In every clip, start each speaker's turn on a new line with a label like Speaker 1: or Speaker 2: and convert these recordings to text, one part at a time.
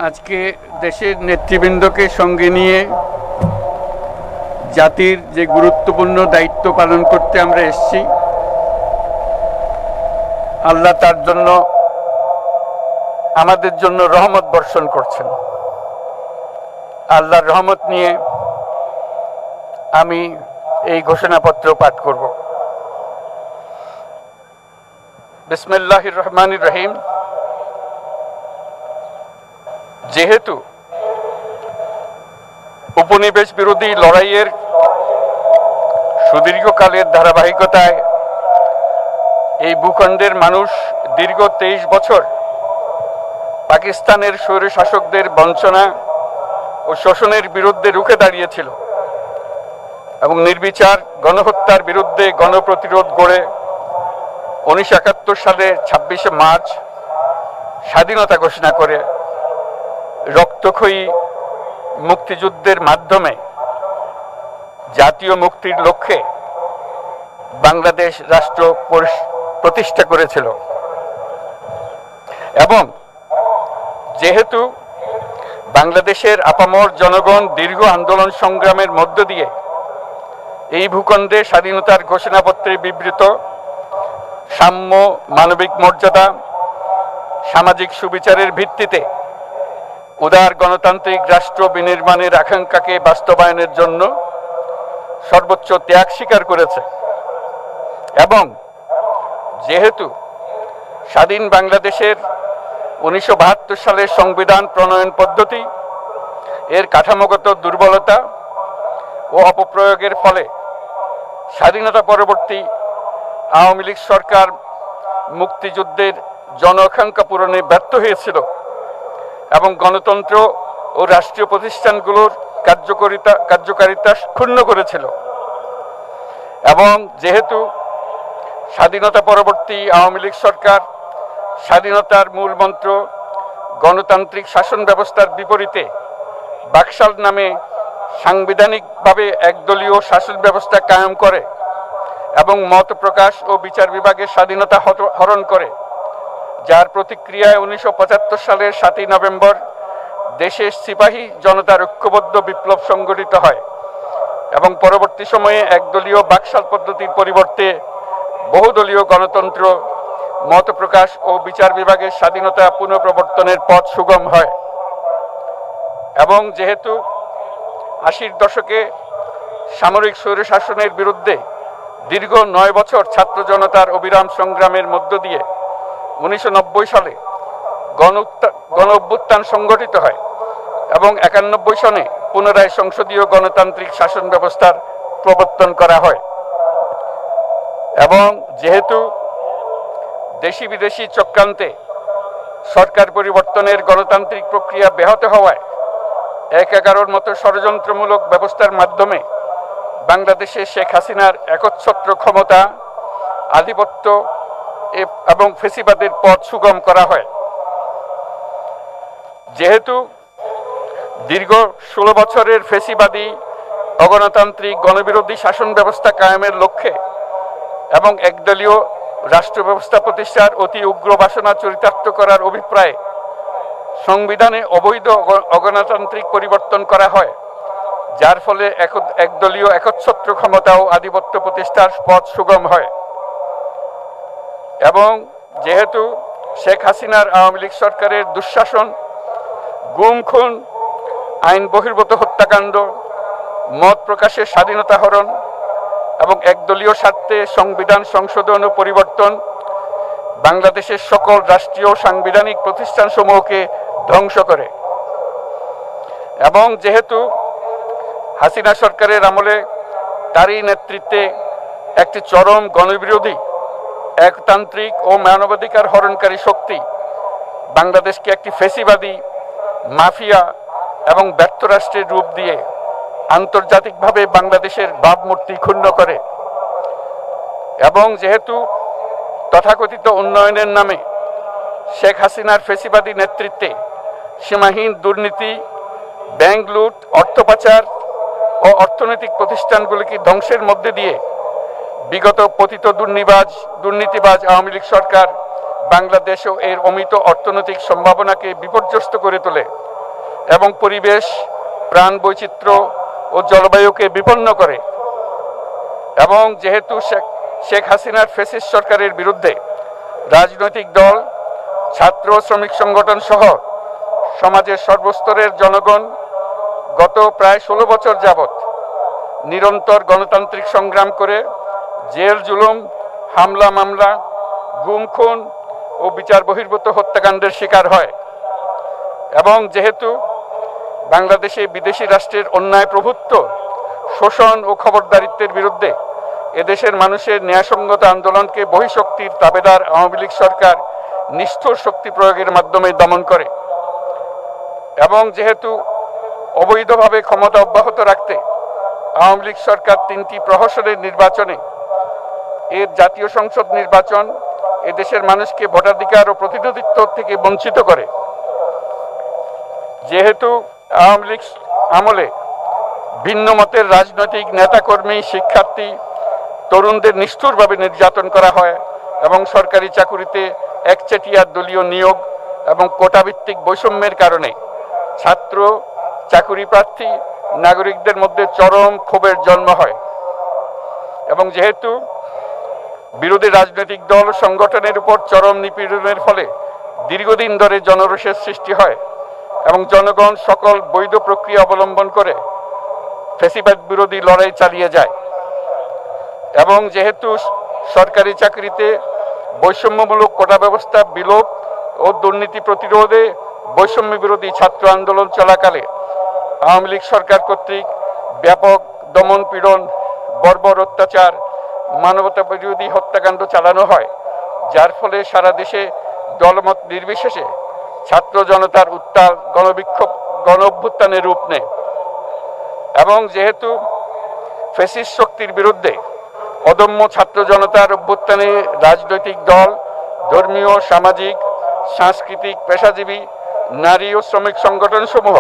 Speaker 1: আজকে দেশের নেতৃবৃন্দকে সঙ্গে নিয়ে জাতির যে গুরুত্বপূর্ণ দায়িত্ব পালন করতে আমরা এসেছি, আল্লাহ তার জন্য আমাদের জন্য রহমত বর্ষণ করছেন। আল্লাহর রহমত নিয়ে আমি এই ঘোষণাপত্র পাঠ করব। বিসমিল্লাহির রহমানির রহিম। যেহেতু উপনিবেশ বিরোধী লড়াইয়ের সুদীর্ঘকালের ধারাবাহিকতায় এই ভূখণ্ডের মানুষ দীর্ঘ 23 বছর পাকিস্তানের স্বৈরশাসকদের বঞ্চনা ও শোষণের বিরুদ্ধে রুখে দাঁড়িয়েছিল এবং নির্বিচার গণহত্যার বিরুদ্ধে গণপ্রতিরোধ গড়ে 1971 সালে 26শে মার্চ স্বাধীনতা ঘোষণা করে রক্তক্ষয়ী মুক্তিযুদ্ধের মাধ্যমে জাতীয় মুক্তির লক্ষ্যে বাংলাদেশ রাষ্ট্র প্রতিষ্ঠা করেছিল। এবং যেহেতু বাংলাদেশের আপামর জনগণ দীর্ঘ আন্দোলন সংগ্রামের মধ্য দিয়ে এই ভূখণ্ডে স্বাধীনতার ঘোষণাপত্রে বিবৃত সাম্য, মানবিক মর্যাদা, সামাজিক সুবিচারের ভিত্তিতে উদার গণতান্ত্রিক রাষ্ট্র বিনির্মাণের আকাঙ্ক্ষাকে বাস্তবায়নের জন্য সর্বোচ্চ ত্যাগ স্বীকার করেছে, এবং যেহেতু স্বাধীন বাংলাদেশের 1972 সালের সংবিধান প্রণয়ন পদ্ধতি এর কাঠামোগত দুর্বলতা ও অপপ্রয়োগের ফলে স্বাধীনতা পরবর্তী আওয়ামী লীগ সরকার মুক্তিযুদ্ধের জন আকাঙ্ক্ষা পূরণে ব্যর্থ হয়েছিল এবং গণতন্ত্র ও রাষ্ট্রীয় প্রতিষ্ঠানগুলোর কার্যকারিতা ক্ষুণ্ণ করেছিল। এবং যেহেতু স্বাধীনতা পরবর্তী আওয়ামী লীগ সরকার স্বাধীনতার মূল মন্ত্র গণতান্ত্রিক শাসন ব্যবস্থার বিপরীতে বাকশাল নামে সাংবিধানিকভাবে একদলীয় শাসন ব্যবস্থা কায়েম করে এবং মত প্রকাশ ও বিচার বিভাগের স্বাধীনতা হরণ করে, যার প্রতিক্রিয়ায় 1975 সালের 7ই নভেম্বর দেশের সিপাহী জনতার ঐক্যবদ্ধ বিপ্লব সংগঠিত হয় এবং পরবর্তী সময়ে একদলীয় বাকশাল পদ্ধতির পরিবর্তে বহুদলীয় গণতন্ত্র, মত প্রকাশ ও বিচার বিভাগের স্বাধীনতা পুনঃপ্রবর্তনের পথ সুগম হয়। এবং যেহেতু 80-র দশকে সামরিক স্বৈরশাসনের বিরুদ্ধে দীর্ঘ 9 বছর ছাত্র জনতার অবিরাম সংগ্রামের মধ্য দিয়ে 1990 সালে গণ অভ্যুত্থান সংগঠিত হয় এবং 91 সনে পুনরায় সংসদীয় গণতান্ত্রিক শাসন ব্যবস্থার প্রবর্তন করা হয়। এবং যেহেতু দেশি বিদেশি চক্রান্তে সরকার পরিবর্তনের গণতান্ত্রিক প্রক্রিয়া ব্যাহত হওয়ায় 1/11 মতো ষড়যন্ত্রমূলক ব্যবস্থার মাধ্যমে বাংলাদেশে শেখ হাসিনার একচ্ছত্র ক্ষমতা, আধিপত্য এবং ফেসিবাদের পথ সুগম করা হয়। যেহেতু দীর্ঘ 16 বছরের ফেসিবাদী অগণতান্ত্রিক গণবিরোধী শাসন ব্যবস্থা কায়েমের লক্ষ্যে এবং একদলীয় রাষ্ট্র ব্যবস্থা প্রতিষ্ঠার অতি উগ্র বাসনা চরিতার্থ করার অভিপ্রায়ে সংবিধানে অবৈধ অগণতান্ত্রিক পরিবর্তন করা হয়, যার ফলে একদলীয় একচ্ছত্র ক্ষমতা ও আধিপত্য প্রতিষ্ঠার পথ সুগম হয়। এবং যেহেতু শেখ হাসিনার আওয়ামী লীগ সরকারের দুঃশাসন, গুম খুন, আইন বহির্ভূত হত্যাকাণ্ড, মত প্রকাশের স্বাধীনতা হরণ এবং একদলীয় স্বার্থে সংবিধান সংশোধন ও পরিবর্তন বাংলাদেশের সকল রাষ্ট্রীয় সাংবিধানিক প্রতিষ্ঠানসমূহকে ধ্বংস করে। এবং যেহেতু হাসিনা সরকারের আমলে তারই নেতৃত্বে একটি চরম গণবিরোধী, একতান্ত্রিক ও মানবাধিকার হরণকারী শক্তি বাংলাদেশকে একটি ফেসিবাদী, মাফিয়া এবং ব্যর্থ রাষ্ট্রের রূপ দিয়ে আন্তর্জাতিকভাবে বাংলাদেশের ভাবমূর্তি ক্ষুণ্ণ করে। এবং যেহেতু তথাকথিত উন্নয়নের নামে শেখ হাসিনার ফেসিবাদী নেতৃত্বে সীমাহীন দুর্নীতি, ব্যাংক লুট, অর্থ পাচার ও অর্থনৈতিক প্রতিষ্ঠানগুলিকে ধ্বংসের মধ্যে দিয়ে বিগত পতিত দুর্নীতিবাজ আওয়ামী লীগ সরকার বাংলাদেশ ও এর অমিত অর্থনৈতিক সম্ভাবনাকে বিপর্যস্ত করে তোলে এবং পরিবেশ, প্রাণ বৈচিত্র্য ও জলবায়ুকে বিপন্ন করে। এবং যেহেতু শেখ হাসিনার ফ্যাসিস্ট সরকারের বিরুদ্ধে রাজনৈতিক দল, ছাত্র শ্রমিক সংগঠন সহ সমাজের সর্বস্তরের জনগণ গত প্রায় 16 বছর যাবৎ নিরন্তর গণতান্ত্রিক সংগ্রাম করে জেল জুলুম, হামলা মামলা, গুম খুন ও বিচার বহির্ভূত হত্যাকাণ্ডের শিকার হয়। এবং যেহেতু বাংলাদেশে বিদেশি রাষ্ট্রের অন্যায় প্রভুত্ব, শোষণ ও খবরদারিত্বের বিরুদ্ধে এদেশের মানুষের ন্যায়সঙ্গত আন্দোলনকে বহিঃশক্তির তাবেদার আওয়ামী লীগ সরকার নিষ্ঠুর শক্তি প্রয়োগের মাধ্যমে দমন করে। এবং যেহেতু অবৈধভাবে ক্ষমতা অব্যাহত রাখতে আওয়ামী লীগ সরকার 3টি প্রহসনের নির্বাচনে এর জাতীয় সংসদ নির্বাচন এদেশের মানুষকে ভোটাধিকার ও প্রতিনিধিত্ব থেকে বঞ্চিত করে। যেহেতু আওয়ামী লীগ আমলে ভিন্ন মতের রাজনৈতিক নেতাকর্মী, শিক্ষার্থী, তরুণদের নিষ্ঠুরভাবে নির্যাতন করা হয় এবং সরকারি চাকুরিতে একচেটিয়া দলীয় নিয়োগ এবং কোটাভিত্তিক বৈষম্যের কারণে ছাত্র, চাকুরি প্রার্থী, নাগরিকদের মধ্যে চরম ক্ষোভের জন্ম হয়। এবং যেহেতু বিরোধী রাজনৈতিক দল সংগঠনের উপর চরম নিপীড়নের ফলে দীর্ঘদিন ধরে জনরোষের সৃষ্টি হয় এবং জনগণ সকল বৈধ প্রক্রিয়া অবলম্বন করে ফ্যাসিবাদ বিরোধী লড়াই চালিয়ে যায়। এবং যেহেতু সরকারি চাকরিতে বৈষম্যমূলক কোটা ব্যবস্থা বিলোপ ও দুর্নীতি প্রতিরোধে বৈষম্য বিরোধী ছাত্র আন্দোলন চলাকালে আওয়ামী লীগ সরকার কর্তৃক ব্যাপক দমন পীড়ন, বর্বর অত্যাচার, মানবতা বিরোধী হত্যাকাণ্ড চালানো হয়, যার ফলে সারা দেশে দলমত নির্বিশেষে ছাত্র জনতার উত্তাল গণবিক্ষোভ, গণ অভ্যুত্থানের রূপ নেয়। এবং যেহেতু ফ্যাসিস্ট শক্তির বিরুদ্ধে অদম্য ছাত্র জনতার অভ্যুত্থানে রাজনৈতিক দল, ধর্মীয়, সামাজিক, সাংস্কৃতিক, পেশাজীবী, নারী ও শ্রমিক সংগঠনসমূহ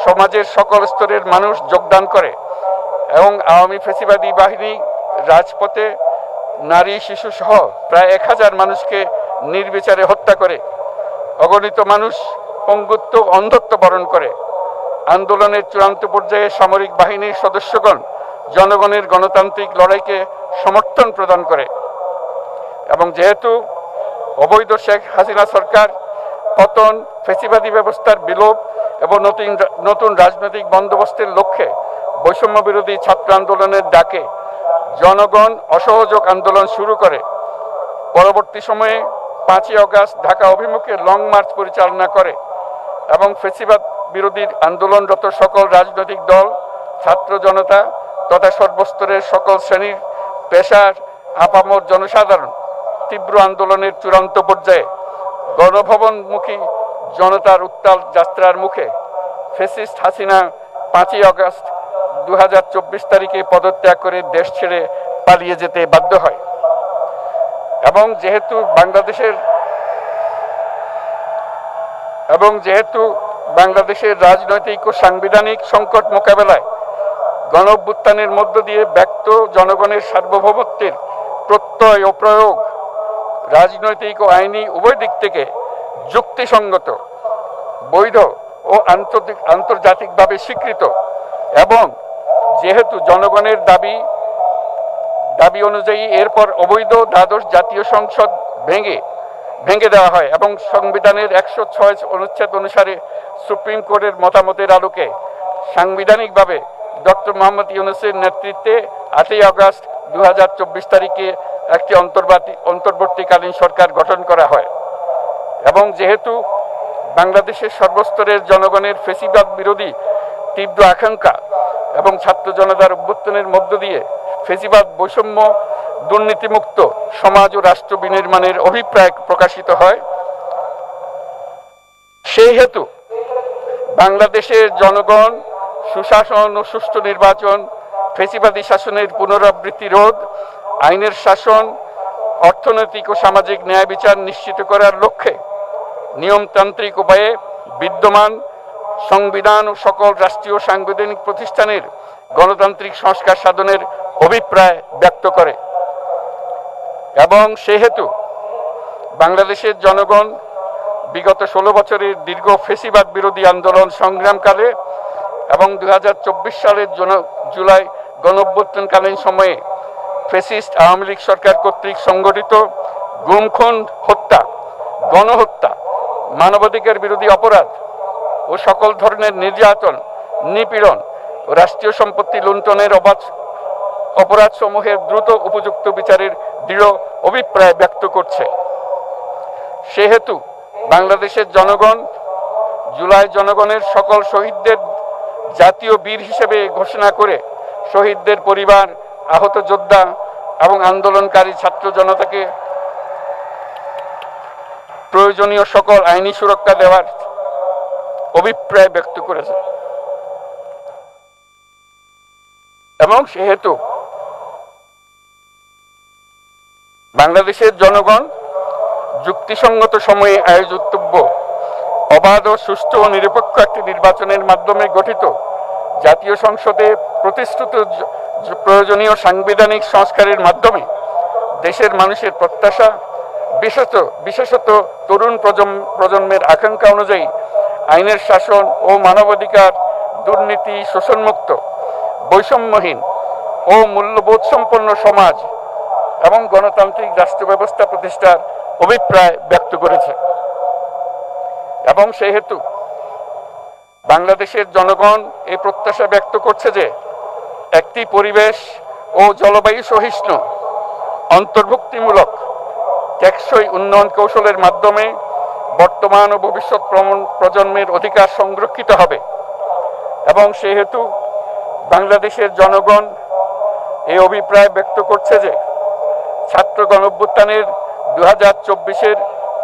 Speaker 1: সমাজের সকল স্তরের মানুষ যোগদান করে এবং আওয়ামী ফ্যাসিবাদী বাহিনী রাজপথে নারী, শিশু সহ প্রায় 1000 মানুষকে নির্বিচারে হত্যা করে, অগণিত মানুষ পঙ্গুত্ব, অন্ধত্ব বরণ করে। আন্দোলনের চূড়ান্ত পর্যায়ে সামরিক বাহিনীর সদস্যগণ জনগণের গণতান্ত্রিক লড়াইকে সমর্থন প্রদান করে। এবং যেহেতু অবৈধ শেখ হাসিনা সরকার পতন, ফ্যাসিবাদী ব্যবস্থার বিলোপ এবং নতুন রাজনৈতিক বন্দোবস্তের লক্ষ্যে বৈষম্য বিরোধী ছাত্র আন্দোলনের ডাকে জনগণ অসহযোগ আন্দোলন শুরু করে, পরবর্তী সময়ে 5ই আগস্ট ঢাকা অভিমুখে লং মার্চ পরিচালনা করে এবং ফ্যাসিবাদ বিরোধী আন্দোলনরত সকল রাজনৈতিক দল, ছাত্র জনতা তথা সর্বস্তরের সকল শ্রেণীর, পেশার, আপামর জনসাধারণ তীব্র আন্দোলনের চূড়ান্ত পর্যায়ে গণভবনমুখী জনতার উত্তাল যাত্রার মুখে ফ্যাসিস্ট হাসিনা 5ই আগস্ট 2024 তারিখে পদত্যাগ করে দেশ ছেড়ে পালিয়ে যেতে বাধ্য হয়। এবং যেহেতু বাংলাদেশের রাজনৈতিক ও সাংবিধানিক সংকট মোকাবেলায় গণ অভ্যুত্থানের মধ্য দিয়ে ব্যক্ত জনগণের সার্বভৌমত্বের প্রত্যয় ও প্রয়োগ রাজনৈতিক ও আইনি উভয় দিক থেকে যুক্তিসঙ্গত, বৈধ ও আন্তর্জাতিকভাবে স্বীকৃত। এবং যেহেতু জনগণের দাবি অনুযায়ী এরপর অবৈধ দ্বাদশ জাতীয় সংসদ ভেঙে দেওয়া হয় এবং সংবিধানের 106 অনুচ্ছেদ অনুসারে সুপ্রিম কোর্টের মতামতের আলোকে সাংবিধানিকভাবে ডক্টর মোহাম্মদ ইউনূসের নেতৃত্বে 8ই আগস্ট 2024 তারিখে একটি অন্তর্বর্তীকালীন সরকার গঠন করা হয়। এবং যেহেতু বাংলাদেশের সর্বস্তরের জনগণের ফ্যাসিবাদ বিরোধী তীব্র আকাঙ্ক্ষা এবং ছাত্র জনতার অভ্যুত্থানের মধ্য দিয়ে ফ্যাসিবাদ, বৈষম্য, দুর্নীতিমুক্ত সমাজ ও রাষ্ট্র বিনির্মাণের অভিপ্রায় প্রকাশিত হয়, সেই হেতু বাংলাদেশের জনগণ সুশাসন ও সুষ্ঠু নির্বাচন, ফ্যাসিবাদী শাসনের পুনরাবৃত্তি রোধ, আইনের শাসন, অর্থনৈতিক ও সামাজিক ন্যায় বিচার নিশ্চিত করার লক্ষ্যে নিয়মতান্ত্রিক উপায়ে বিদ্যমান সংবিধান ও সকল রাষ্ট্রীয় সাংবিধানিক প্রতিষ্ঠানের গণতান্ত্রিক সংস্কার সাধনের অভিপ্রায় ব্যক্ত করে। এবং সেহেতু বাংলাদেশের জনগণ বিগত 16 বছরের দীর্ঘ ফ্যাসিবাদ বিরোধী আন্দোলন সংগ্রামকালে এবং 2024 সালের জুলাই গণঅভ্যুত্থানকালীন সময়ে ফ্যাসিস্ট আওয়ামী লীগ সরকার কর্তৃক সংগঠিত গুম খুন, হত্যা, গণহত্যা, মানবাধিকার বিরোধী অপরাধ ও সকল ধরনের নির্যাতন, নিপীড়ন ও রাষ্ট্রীয় সম্পত্তি লুণ্ঠনের অপরাধ সমূহের দ্রুত উপযুক্ত বিচারের দৃঢ় অভিপ্রায় ব্যক্ত করছে। সেহেতু বাংলাদেশের জনগণ জুলাই জনগণের সকল শহীদদের জাতীয় বীর হিসেবে ঘোষণা করে শহীদদের পরিবার, আহত যোদ্ধা এবং আন্দোলনকারী ছাত্র জনতাকে প্রয়োজনীয় সকল আইনি সুরক্ষা দেওয়ার অভিপ্রায় ব্যক্ত করেছে। এবং সেহেতু বাংলাদেশের জনগণ যুক্তিসঙ্গত সময়ে আয়োজিতব্য অবাধ ও সুষ্ঠু ও নিরপেক্ষ একটি নির্বাচনের মাধ্যমে গঠিত জাতীয় সংসদে প্রতিশ্রুত প্রয়োজনীয় সাংবিধানিক সংস্কারের মাধ্যমে দেশের মানুষের প্রত্যাশা, বিশেষত তরুণ প্রজন্মের আকাঙ্ক্ষা অনুযায়ী আইনের শাসন ও মানবাধিকার, দুর্নীতি, শোষণমুক্ত, বৈষম্যহীন ও মূল্যবোধ সম্পন্ন সমাজ এবং গণতান্ত্রিক রাষ্ট্র ব্যবস্থা প্রতিষ্ঠার অভিপ্রায় ব্যক্ত করেছে। এবং সেহেতু বাংলাদেশের জনগণ এই প্রত্যাশা ব্যক্ত করছে যে একটি পরিবেশ ও জলবায়ু সহিষ্ণু, অন্তর্ভুক্তিমূলক, টেকসই উন্নয়ন কৌশলের মাধ্যমে বর্তমান ও ভবিষ্যৎ প্রজন্মের অধিকার সংরক্ষিত হবে। এবং সেহেতু বাংলাদেশের জনগণ এই অভিপ্রায় ব্যক্ত করছে যে ছাত্র গণঅভ্যুত্থানের 2024-এর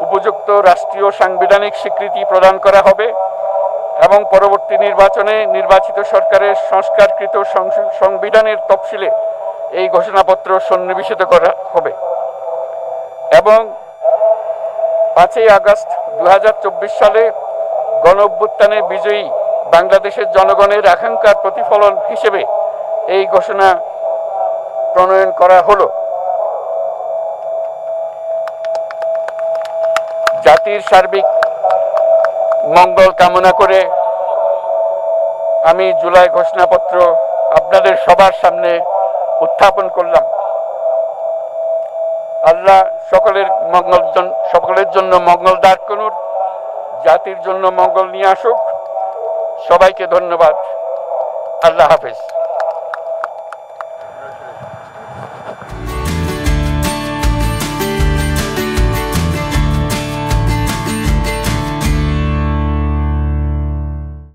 Speaker 1: উপযুক্ত রাষ্ট্রীয় সাংবিধানিক স্বীকৃতি প্রদান করা হবে এবং পরবর্তী নির্বাচনে নির্বাচিত সরকারের সংস্কারকৃত সংবিধানের তফসিলে এই ঘোষণাপত্র সন্নিবেশিত করা হবে। এবং 5 আগস্ট 2024 সালে গণঅভ্যুত্থানে বিজয়ী বাংলাদেশের জনগণের আকাঙ্ক্ষার প্রতিফলন হিসেবে এই ঘোষণা প্রণয়ন করা হলো। জাতির সার্বিক মঙ্গল কামনা করে আমি জুলাই ঘোষণাপত্র আপনাদের সবার সামনে উত্থাপন করলাম। আল্লাহ সকলের জন্য মঙ্গল দান করুন, জাতির জন্য মঙ্গল নিয়ে আসুক। সবাইকে ধন্যবাদ। আল্লাহ হাফেজ।